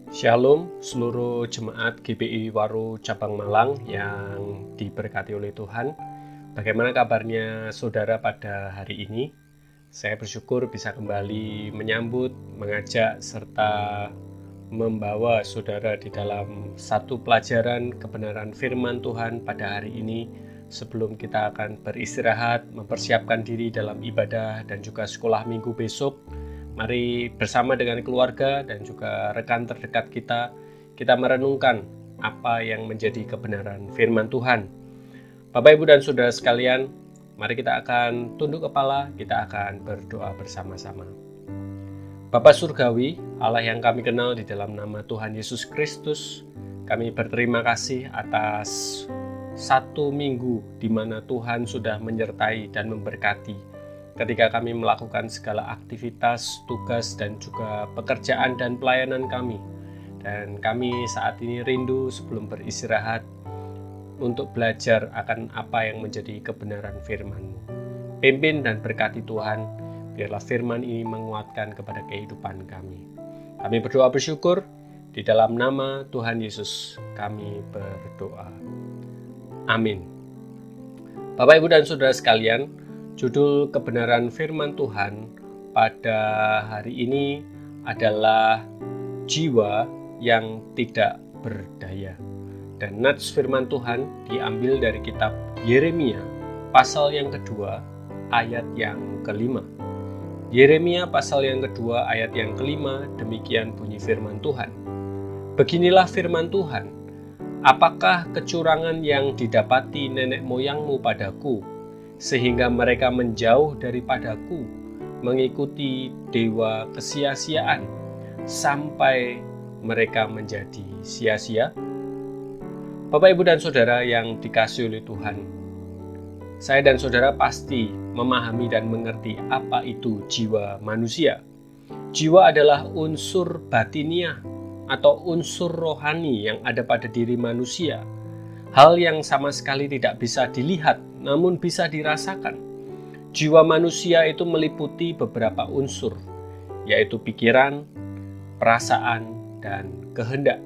Shalom seluruh jemaat GBI Waru Cabang Malang yang diberkati oleh Tuhan. Bagaimana kabarnya saudara pada hari ini? Saya bersyukur bisa kembali menyambut, mengajak, serta membawa saudara di dalam satu pelajaran kebenaran firman Tuhan pada hari ini. Sebelum kita akan beristirahat, mempersiapkan diri dalam ibadah dan juga sekolah minggu besok, mari bersama dengan keluarga dan juga rekan terdekat kita merenungkan apa yang menjadi kebenaran firman Tuhan. Bapak, Ibu, dan Saudara sekalian, mari kita akan tunduk kepala, kita akan berdoa bersama-sama. Bapa Surgawi, Allah yang kami kenal di dalam nama Tuhan Yesus Kristus, kami berterima kasih atas satu minggu di mana Tuhan sudah menyertai dan memberkati ketika kami melakukan segala aktivitas, tugas, dan juga pekerjaan dan pelayanan kami. Dan kami saat ini rindu sebelum beristirahat untuk belajar akan apa yang menjadi kebenaran firman-Mu. Pimpin dan berkati Tuhan, biarlah firman ini menguatkan kepada kehidupan kami. Kami berdoa bersyukur, di dalam nama Tuhan Yesus kami berdoa. Amin. Bapak, Ibu, dan Saudara sekalian, judul kebenaran firman Tuhan pada hari ini adalah jiwa yang tidak berdaya. Dan nats firman Tuhan diambil dari kitab Yeremia pasal yang kedua ayat yang kelima. Yeremia pasal yang kedua ayat yang kelima, demikian bunyi firman Tuhan. Beginilah firman Tuhan, apakah kecurangan yang didapati nenek moyangmu padaku, sehingga mereka menjauh daripadaku, mengikuti dewa kesia-siaan, sampai mereka menjadi sia-sia? Bapak, Ibu, dan Saudara yang dikasihi oleh Tuhan, saya dan saudara pasti memahami dan mengerti apa itu jiwa manusia. Jiwa adalah unsur batiniah atau unsur rohani yang ada pada diri manusia. Hal yang sama sekali tidak bisa dilihat, namun bisa dirasakan. Jiwa manusia itu meliputi beberapa unsur, yaitu pikiran, perasaan, dan kehendak.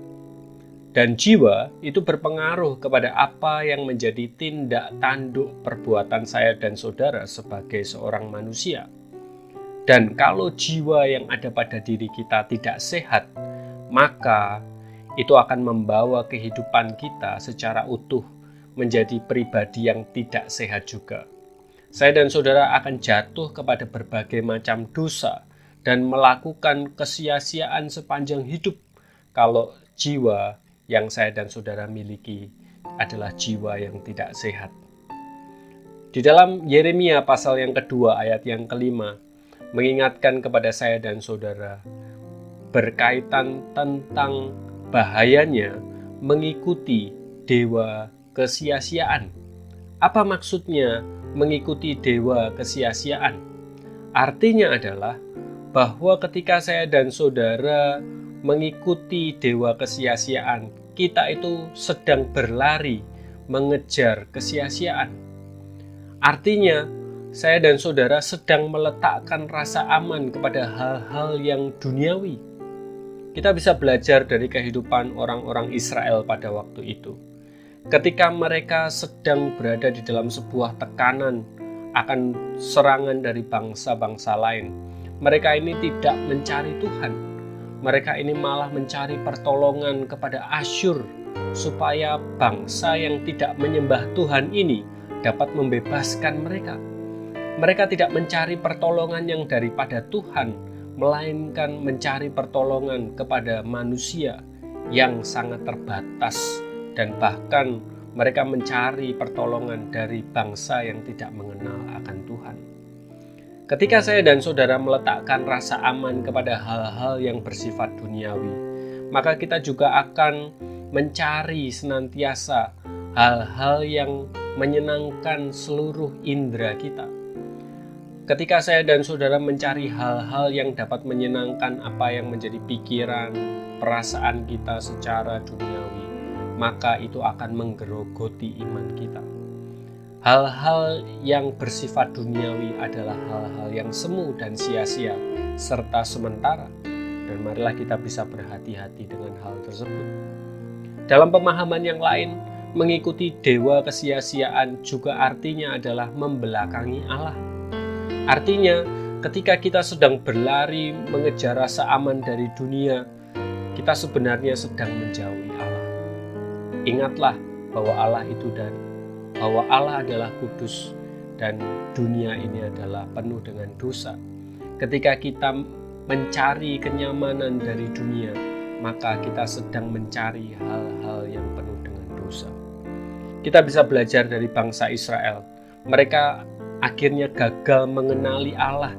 Dan jiwa itu berpengaruh kepada apa yang menjadi tindak tanduk perbuatan saya dan saudara sebagai seorang manusia. Dan kalau jiwa yang ada pada diri kita tidak sehat, maka itu akan membawa kehidupan kita secara utuh menjadi pribadi yang tidak sehat juga. Saya dan saudara akan jatuh kepada berbagai macam dosa dan melakukan kesia-siaan sepanjang hidup kalau jiwa yang saya dan saudara miliki adalah jiwa yang tidak sehat. Di dalam Yeremia pasal yang kedua ayat yang kelima mengingatkan kepada saya dan saudara berkaitan tentang bahayanya mengikuti dewa kesia-siaan. Apa maksudnya mengikuti dewa kesia-siaan? Artinya adalah bahwa ketika saya dan saudara mengikuti dewa kesia-siaan, kita itu sedang berlari mengejar kesia-siaan. Artinya, saya dan saudara sedang meletakkan rasa aman kepada hal-hal yang duniawi. Kita bisa belajar dari kehidupan orang-orang Israel pada waktu itu. Ketika mereka sedang berada di dalam sebuah tekanan akan serangan dari bangsa-bangsa lain, mereka ini tidak mencari Tuhan. Mereka ini malah mencari pertolongan kepada Asyur, supaya bangsa yang tidak menyembah Tuhan ini dapat membebaskan mereka. Mereka tidak mencari pertolongan yang daripada Tuhan, melainkan mencari pertolongan kepada manusia yang sangat terbatas, dan bahkan mereka mencari pertolongan dari bangsa yang tidak mengenal akan Tuhan. Ketika saya dan saudara meletakkan rasa aman kepada hal-hal yang bersifat duniawi, maka kita juga akan mencari senantiasa hal-hal yang menyenangkan seluruh indera kita. Ketika saya dan saudara mencari hal-hal yang dapat menyenangkan apa yang menjadi pikiran, perasaan kita secara duniawi, maka itu akan menggerogoti iman kita. Hal-hal yang bersifat duniawi adalah hal-hal yang semu dan sia-sia serta sementara. dan marilah kita bisa berhati-hati dengan hal tersebut. Dalam pemahaman yang lain, mengikuti dewa kesia-siaan juga artinya adalah membelakangi Allah. Artinya, ketika kita sedang berlari mengejar rasa aman dari dunia, kita sebenarnya sedang menjauhi Allah. Ingatlah bahwa Allah adalah kudus dan dunia ini adalah penuh dengan dosa. Ketika kita mencari kenyamanan dari dunia, maka kita sedang mencari hal-hal yang penuh dengan dosa. Kita bisa belajar dari bangsa Israel. Mereka akhirnya gagal mengenali Allah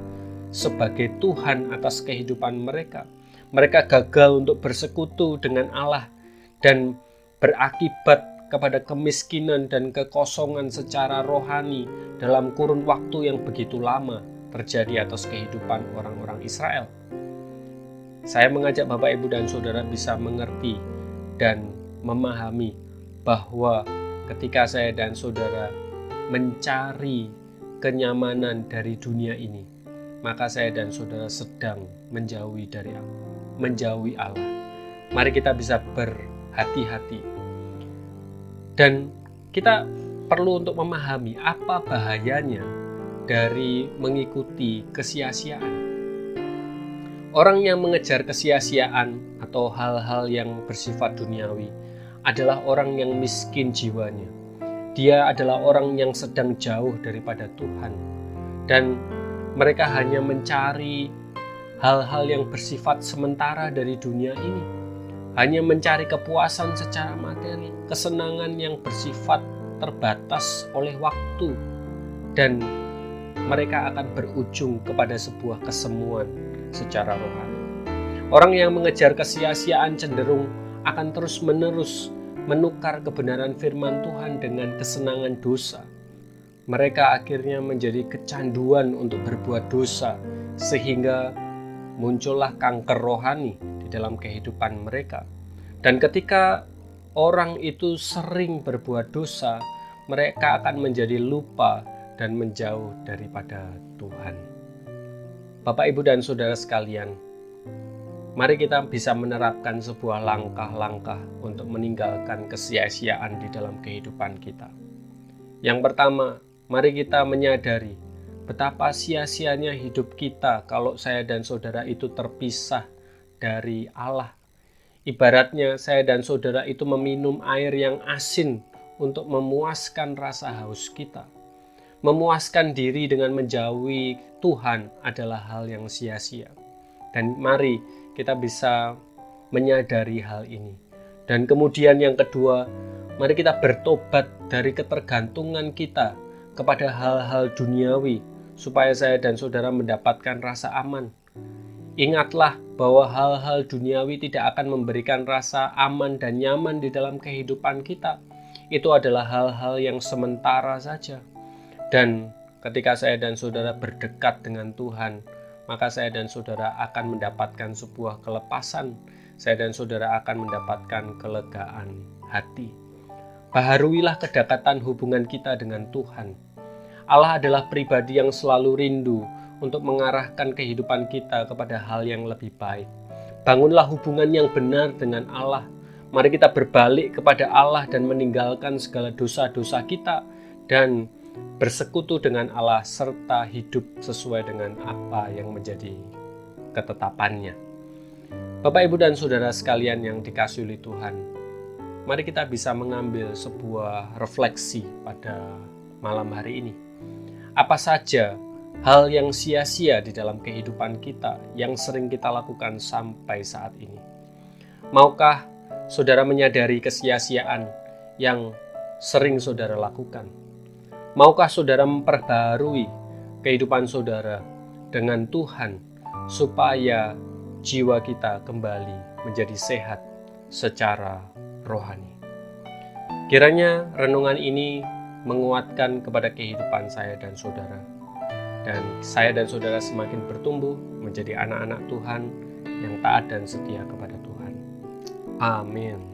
sebagai Tuhan atas kehidupan mereka. Mereka gagal untuk bersekutu dengan Allah dan berakibat kepada kemiskinan dan kekosongan secara rohani dalam kurun waktu yang begitu lama terjadi atas kehidupan orang-orang Israel. Saya mengajak Bapak, Ibu, dan Saudara bisa mengerti dan memahami bahwa ketika saya dan saudara mencari kenyamanan dari dunia ini, maka saya dan saudara sedang menjauhi Allah. Mari kita bisa berhati-hati. Dan kita perlu untuk memahami apa bahayanya dari mengikuti kesia-siaan. Orang yang mengejar kesia-siaan atau hal-hal yang bersifat duniawi adalah orang yang miskin jiwanya. Dia adalah orang yang sedang jauh daripada Tuhan. Dan mereka hanya mencari hal-hal yang bersifat sementara dari dunia ini. Hanya mencari kepuasan secara materi, kesenangan yang bersifat terbatas oleh waktu. Dan mereka akan berujung kepada sebuah kesemuan secara rohani. Orang yang mengejar kesia-siaan cenderung akan terus-menerus menukar kebenaran firman Tuhan dengan kesenangan dosa. Mereka akhirnya menjadi kecanduan untuk berbuat dosa, sehingga muncullah kanker rohani di dalam kehidupan mereka. Dan ketika orang itu sering berbuat dosa, mereka akan menjadi lupa dan menjauh daripada Tuhan. Bapak, Ibu, dan Saudara sekalian, mari kita bisa menerapkan sebuah langkah-langkah untuk meninggalkan kesia-siaan di dalam kehidupan kita. Yang pertama, mari kita menyadari betapa sia-sianya hidup kita kalau saya dan saudara itu terpisah dari Allah. Ibaratnya saya dan saudara itu meminum air yang asin untuk memuaskan rasa haus kita. Memuaskan diri dengan menjauhi Tuhan adalah hal yang sia-sia. Dan mari kita bisa menyadari hal ini. Dan kemudian yang kedua, mari kita bertobat dari ketergantungan kita kepada hal-hal duniawi, supaya saya dan saudara mendapatkan rasa aman. Ingatlah bahwa hal-hal duniawi tidak akan memberikan rasa aman dan nyaman di dalam kehidupan kita. Itu adalah hal-hal yang sementara saja. Dan ketika saya dan saudara berdekat dengan Tuhan, maka saya dan saudara akan mendapatkan sebuah kelepasan. Saya dan saudara akan mendapatkan kelegaan hati. Baharuilah kedekatan hubungan kita dengan Tuhan. Allah adalah pribadi yang selalu rindu untuk mengarahkan kehidupan kita kepada hal yang lebih baik. Bangunlah hubungan yang benar dengan Allah. Mari kita berbalik kepada Allah dan meninggalkan segala dosa-dosa kita dan bersekutu dengan Allah serta hidup sesuai dengan apa yang menjadi ketetapannya. Bapak, Ibu, dan Saudara sekalian yang dikasihi oleh Tuhan, mari kita bisa mengambil sebuah refleksi pada malam hari ini. Apa saja hal yang sia-sia di dalam kehidupan kita yang sering kita lakukan sampai saat ini? Maukah saudara menyadari kesia-siaan yang sering saudara lakukan? Maukah saudara memperbarui kehidupan saudara dengan Tuhan supaya jiwa kita kembali menjadi sehat secara rohani? Kiranya renungan ini menguatkan kepada kehidupan saya dan saudara. Dan saya dan saudara semakin bertumbuh menjadi anak-anak Tuhan yang taat dan setia kepada Tuhan. Amin.